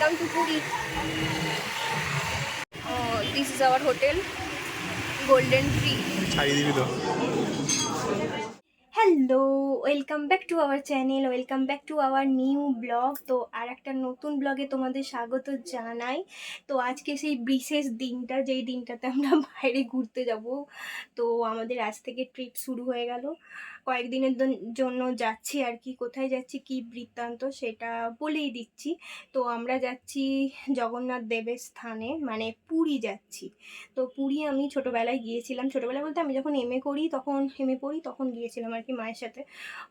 Welcome to Puri. This is our hotel, Golden Tree. Hello, welcome back to our channel, welcome back to our new blog. তো আর একটা নতুন ব্লগে তোমাদের স্বাগত জানাই। তো আজকে সেই বিশেষ দিনটা, যেই দিনটাতে আমরা বাইরে ঘুরতে যাব। তো আমাদের আজ থেকে ট্রিপ শুরু হয়ে গেল। কয়েকদিনের জন্য যাচ্ছি আর কি। কোথায় যাচ্ছি, কি বৃত্তান্ত সেটা বলেই দিচ্ছি। তো আমরা যাচ্ছি জগন্নাথ দেবের স্থানে, মানে পুরী যাচ্ছি। তো পুরী আমি ছোটোবেলায় গিয়েছিলাম, ছোটোবেলায় বলতে আমি যখন এমএ পড়ি তখন গিয়েছিলাম আর কি মায়ের সাথে।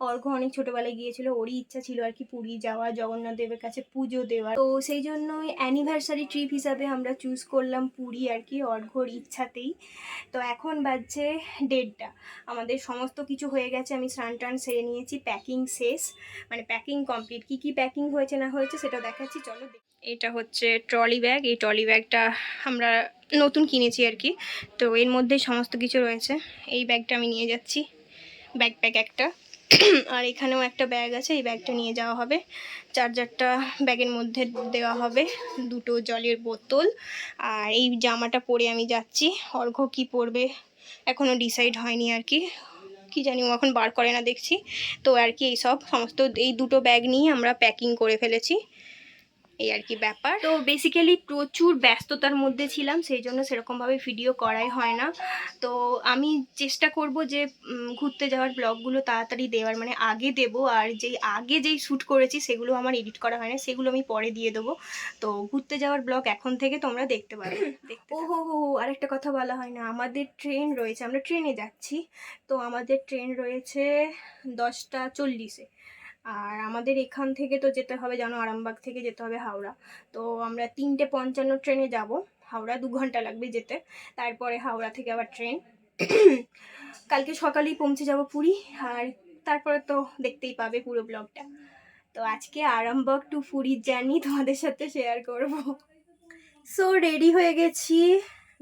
অর্ঘ্য অনেক ছোটোবেলায় গিয়েছিল, ওরই ইচ্ছা ছিল আর কি পুরী যাওয়া, জগন্নাথ দেবের কাছে পুজো দেওয়া। তো সেই জন্যই অ্যানিভার্সারি ট্রিপ হিসাবে আমরা চুজ করলাম পুরী আর কি, অর্ঘ্যর ইচ্ছাতেই। তো এখন বাজছে 1:30, আমাদের সমস্ত কিছু হয়ে গেছে। আমি স্নান টান সেরে নিয়েছি, প্যাকিং শেষ, মানে প্যাকিং কমপ্লিট। কী কী প্যাকিং হয়েছে না হয়েছে সেটা দেখাচ্ছি, চলো। এটা হচ্ছে ট্রলি ব্যাগ, এই ট্রলি ব্যাগটা আমরা নতুন কিনেছি আর কি। তো এর মধ্যে সমস্ত কিছু রয়েছে। এই ব্যাগটা আমি নিয়ে যাচ্ছি, ব্যাকপ্যাক একটা। আর এখানেও একটা ব্যাগ আছে, এই ব্যাগটা নিয়ে যাওয়া হবে। চার্জারটা ব্যাগের মধ্যে দেওয়া হবে, 2টো জলের বোতল। আর এই জামাটা পরে আমি যাচ্ছি। অর্ঘ্য কী পরবে এখনও ডিসাইড হয়নি আর কি, কি জানি ও এখন বার করে না দেখছি। তো আর কি এইসব সমস্ত এই 2টো ব্যাগ নিয়ে আমরা প্যাকিং করে ফেলেছি, এই আর কি ব্যাপার। তো বেসিক্যালি প্রচুর ব্যস্ততার মধ্যে ছিলাম, সেই জন্য সেরকমভাবে ভিডিও করাই হয় না। তো আমি চেষ্টা করব যে ঘুরতে যাওয়ার ব্লগগুলো তাড়াতাড়ি দেওয়ার, মানে আগে দেব। আর যেই শ্যুট করেছি সেগুলো আমার এডিট করা হয় না, সেগুলো আমি পরে দিয়ে দেবো। তো ঘুরতে যাওয়ার ব্লগ এখন থেকে তোমরা দেখতে পারো। ও হো, আরেকটা কথা বলা হয় না, আমাদের ট্রেন রয়েছে, আমরা ট্রেনে যাচ্ছি। তো আমাদের ট্রেন রয়েছে 10:40-এ। আর আমাদের এখান থেকে তো যেতে হবে, জানো, আরামবাগ থেকে যেতে হবে হাওড়া। তো আমরা 3:55 ট্রেনে যাব, হাওড়া 2 ঘন্টা লাগবে যেতে। তারপরে হাওড়া থেকে আবার ট্রেন। কালকে সকালেই পৌঁছে যাব পুরী। আর তারপরে তো দেখতেই পাবে পুরো ব্লগটা। তো আজকে আরামবাগ টু পুরীর জার্নি তোমাদের সাথে শেয়ার করব। সো রেডি হয়ে গেছি,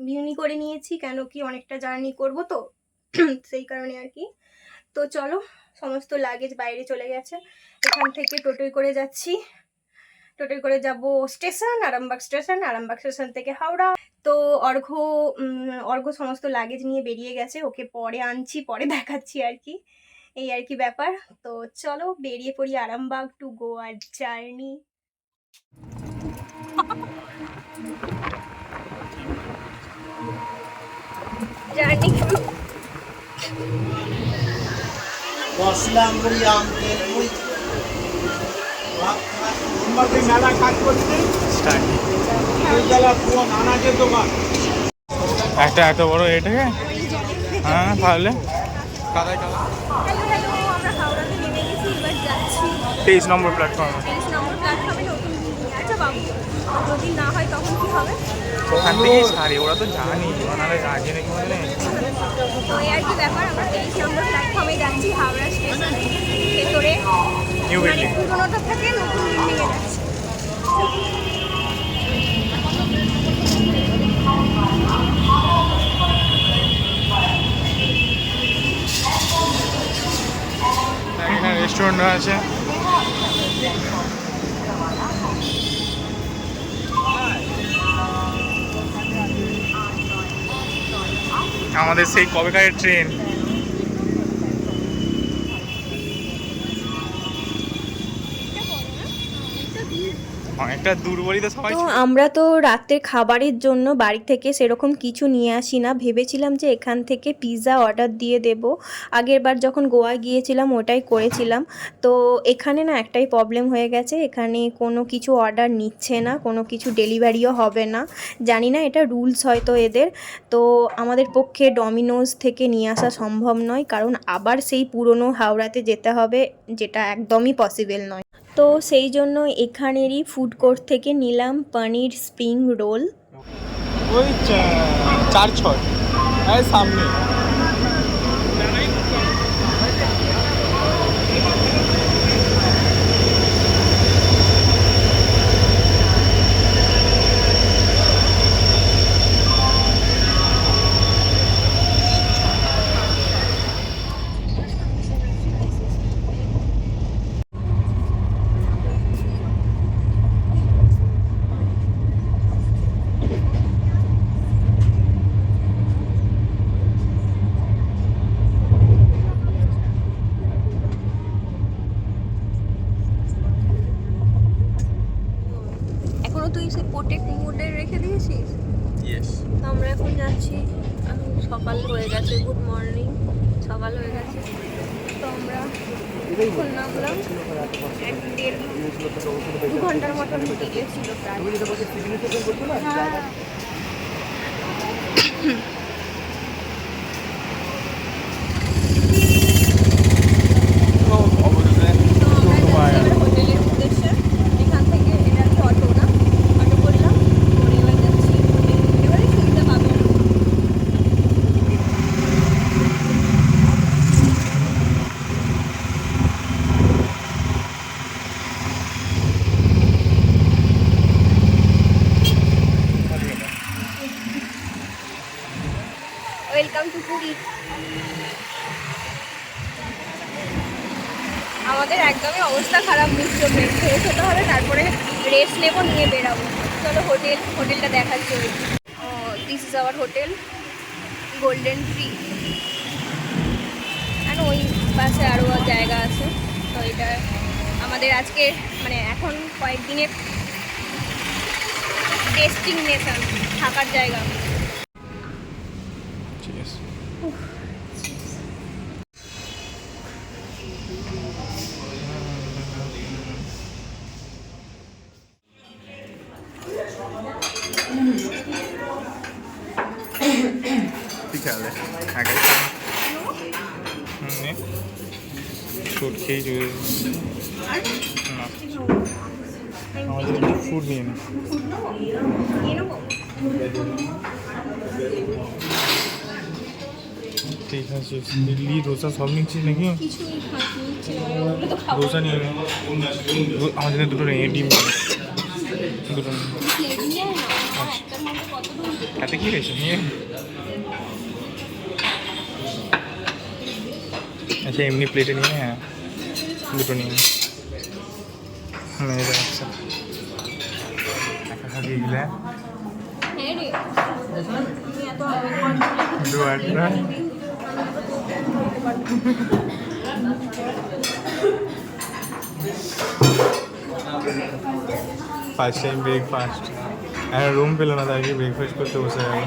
বিউনি করে নিয়েছি, কেন কি অনেকটা জার্নি করব তো সেই কারণে আর কি। তো চলো, সমস্ত লাগেজ বাইরে চলে গেছে। এখান থেকে টোটোয় করে যাচ্ছি, টোটোয় করে যাব station, Arambagh station, Arambagh station থেকে হাওড়া। তো অর্ঘ্য সমস্ত লাগেজ নিয়ে বেরিয়ে গেছে, ওকে পরে আনছি, পরে দেখাচ্ছি আর কি, এই আর কি ব্যাপার। তো চলো বেরিয়ে পড়ি আরামবাগ টু গোয়ার জার্নি। জার্নি একটা এত বড় এটাকে, হ্যাঁ তাহলে হ্যালো, আমরা হাওড়াতে নেমে গেছি, এবার যাচ্ছি 23 নম্বর প্ল্যাটফর্মে। 23 নম্বর প্ল্যাটফর্মে নতুন নিয়ে আছে বাবু। যদি না হয় তখন কি হবে? ওখান থেকেই সারি, ওরা তো জানি, ওনারা রাজি নাকি মানে। তো এই আর কি ব্যাপার, আমরা 23 নম্বর প্ল্যাটফর্মে যাচ্ছি হাওড়া স্টেশনে, ভেতরে নিউ মানে বিল্ডিং। পুরোনোটা থেকে নতুন বিল্ডিংয়ে যাচ্ছি। এখানে রেস্টুরেন্ট আছে। আমাদের সেই কবেকারের ট্রেন। অনেকটা দূর বলি তো সবাই। তো আমরা তো রাতের খাবারের জন্য বাড়ি থেকে সেরকম কিছু নিয়ে আসি না, ভেবেছিলাম যে এখান থেকে পিৎজা অর্ডার দিয়ে দেব। আগের বার যখন গোয়া গিয়েছিলাম ওটাই করেছিলাম। তো এখানে না একটাই প্রবলেম হয়ে গেছে, এখানে কোনো কিছু অর্ডার নিচ্ছে না, কোনো কিছু ডেলিভারিও হবে না। জানি না এটা রুলস হয়তো এদের। তো আমাদের পক্ষে ডমিনোজ থেকে নিয়ে আসা সম্ভব নয়, কারণ আবার সেই পুরনো হাওড়াতে যেতে হবে, যেটা একদমই পসিবল নয়। তো সেই জন্য এখানেরই ফুড কোর্ট থেকে নিলাম পনির স্প্রিং রোল। ওই 4-6 সামনে। হয়ে গেছে, গুড মর্নিং, সকাল হয়ে গেছে। তো আমরা এখন নামলাম, 1-1.5-2 ঘন্টার মতন ডিলে ছিল প্রায়। হ্যাঁ। হোটেলের উদ্দেশ্যে এখান থেকে এটা একটা অটো, না অটো করলাম, করে এবার যাচ্ছি হোটেল। এবারে সুবিধা পাবে। Welcome to Puri. আমাদের একদমই অবস্থা খারাপ, বুঝছো, ফ্রেশ হতে হবে, তারপরে রেস্ট নেবো, নিয়ে বেরাবো। চলো হোটেলটা দেখাচ্ছি। This is our hotel, golden tree. আর ওই পাশে আরও জায়গা আছে। তো এটা আমাদের আজকে মানে এখন কয়েকদিনের ডেস্টিনেশন, থাকার জায়গা। ঠিক আছে। কি খেয়াল আগে ফুড খেয়ে না, আমাদের একটু ফুড নিয়ে নি। ঠিক আছে, ইডলি ধোসা সব নিচ্ছিস নাকি? ধোসা নিয়ে নে, আমার জন্য দুটো নিয়ে ডিম, দুটো নিয়ে। এতে কি রয়েছে নিয়ে? আচ্ছা এমনি প্লেটে নিয়ে, হ্যাঁ দুটো নিয়ে মেয়ে যাচ্ছে একা খাবি এগুলো দু একটা। ফার্স্ট টাইম ব্রেকফাস্ট, এখন রুম পেলো না, তাই ব্রেকফাস্ট করতে বসে গেল।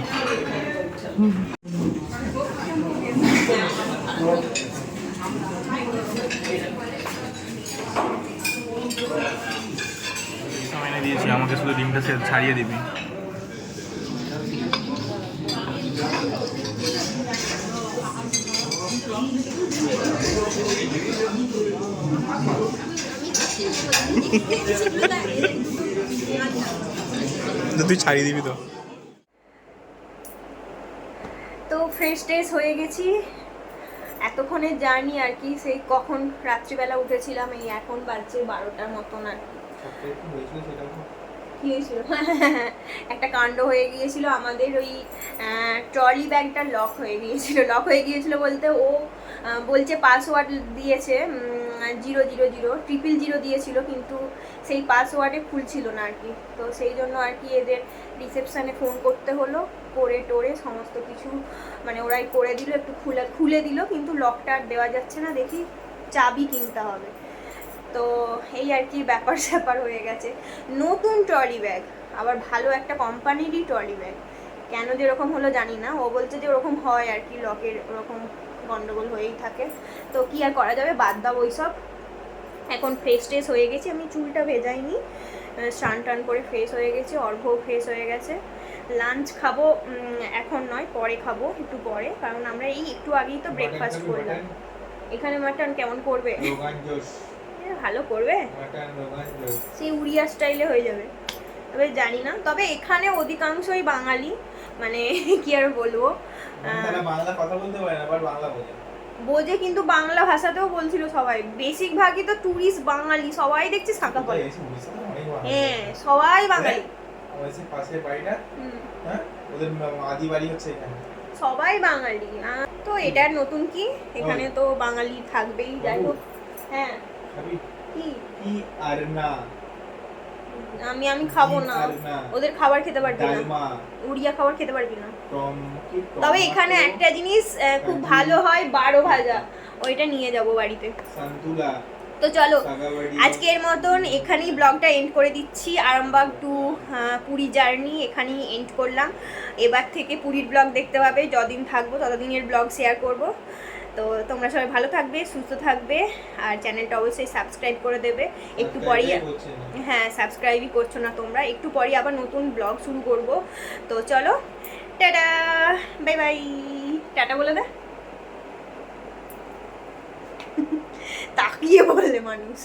দিয়েছি, আমাকে শুধু ডিমটা ছাড়িয়ে দিবি। তুই ছাড়িয়ে দিবি তো। তো ফ্রেশ ট্রেশ হয়ে গেছি, এতক্ষণের জার্নি আর কি, সেই কখন রাত্রিবেলা উঠেছিলাম, এই এখন বাজছে 12টার মতন আর কি। কি হয়েছিল? একটা কাণ্ড হয়ে গিয়েছিল আমাদের, ওই ট্রলি ব্যাগটা লক হয়ে গিয়েছিল বলতে ও বলছে পাসওয়ার্ড দিয়েছে 000 দিয়েছিল, কিন্তু সেই পাসওয়ার্ডে খুলছিল না আর কি। তো সেই জন্য আর কি এদের রিসেপশানে ফোন করতে হলো, করে টোরে সমস্ত কিছু মানে ওরাই করে দিল, একটু খুলে দিল, কিন্তু লকটা আর দেওয়া যাচ্ছে না, দেখি চাবি কিনতে হবে। তো এই আর কি ব্যাপার স্যাপার হয়ে গেছে। নতুন ট্রলি ব্যাগ, আবার ভালো একটা কোম্পানিরই ট্রলি ব্যাগ, কেন যে এরকম হলো জানি না। ও বলছে যে ওরকম হয় আর কি, লকের ওরকম গন্ডগোল হয়েই থাকে। তো কি আর করা যাবে, বাদ দাও ওইসব। এখন ফ্রেশ ট্রেশ হয়ে গেছি, আমি চুলটা ভেজাইনি, স্নান টান করে ফ্রেশ হয়ে গেছি, অর্ঘ্যও ফ্রেশ হয়ে গেছে। লাঞ্চ খাবো এখন নয়, পরে খাবো, একটু পরে, কারণ আমরা এই একটু আগেই তো ব্রেকফাস্ট করলাম। এখানে মাটন কেমন করবে? ভালো করবে, সেই উড়িয়া স্টাইলে হয়ে যাবে, তবে জানি না। তবে এখানে অধিকাংশই বাঙালি, মানে কি আর বলবো, বাংলা কথা বলতে পারে না, বাট বাংলা বোঝে, কিন্তু বাংলা ভাষাতেও বলছিল সবাই, বেশিরভাগই তো টুরিস্ট বাঙালি, সবাই দেখছি শাঁখা পড়ে। হ্যাঁ সবাই বাঙালি, পাশের বাড়িটা, হ্যাঁ ওদের আদি বাড়ি হচ্ছে এখানে, সবাই বাঙালি। তো এটার নতুন কি, এখানে তো বাঙালি থাকবেই, যাই হোক। হ্যাঁ কি আর না, আমি খাবো না, ওদের খাবার খেতে পারবি না, উড়িয়া খাবার খেতে পারবি না। তবে এখানে একটা জিনিস খুব ভালো হয়, 12 ভাজা, ওইটা নিয়ে যাব বাড়িতে। তো চলো কাকাবাড়ি। আজকের মতন এখানেই ব্লগটা এন্ড করে দিচ্ছি। আরামবাগ টু পুরী জার্নি এখানেই এন্ড করলাম। এবার থেকে পুরীর ব্লগ দেখতে পাবে, যদিন থাকবো ততদিনের ব্লগ শেয়ার করব। তো তোমরা সবাই ভালো থাকবে, সুস্থ থাকবে, আর চ্যানেলটা অবশ্যই সাবস্ক্রাইব করে দেবে। একটু পরেই, হচ্ছে না। হ্যাঁ সাবস্ক্রাইবই করছো না তোমরা, একটু পরেই আবার নতুন ব্লগ শুরু করব। তো চলো টাটা, বাই বাই, টাটা বলে দে। তাকিয়ে বললে মানুষ।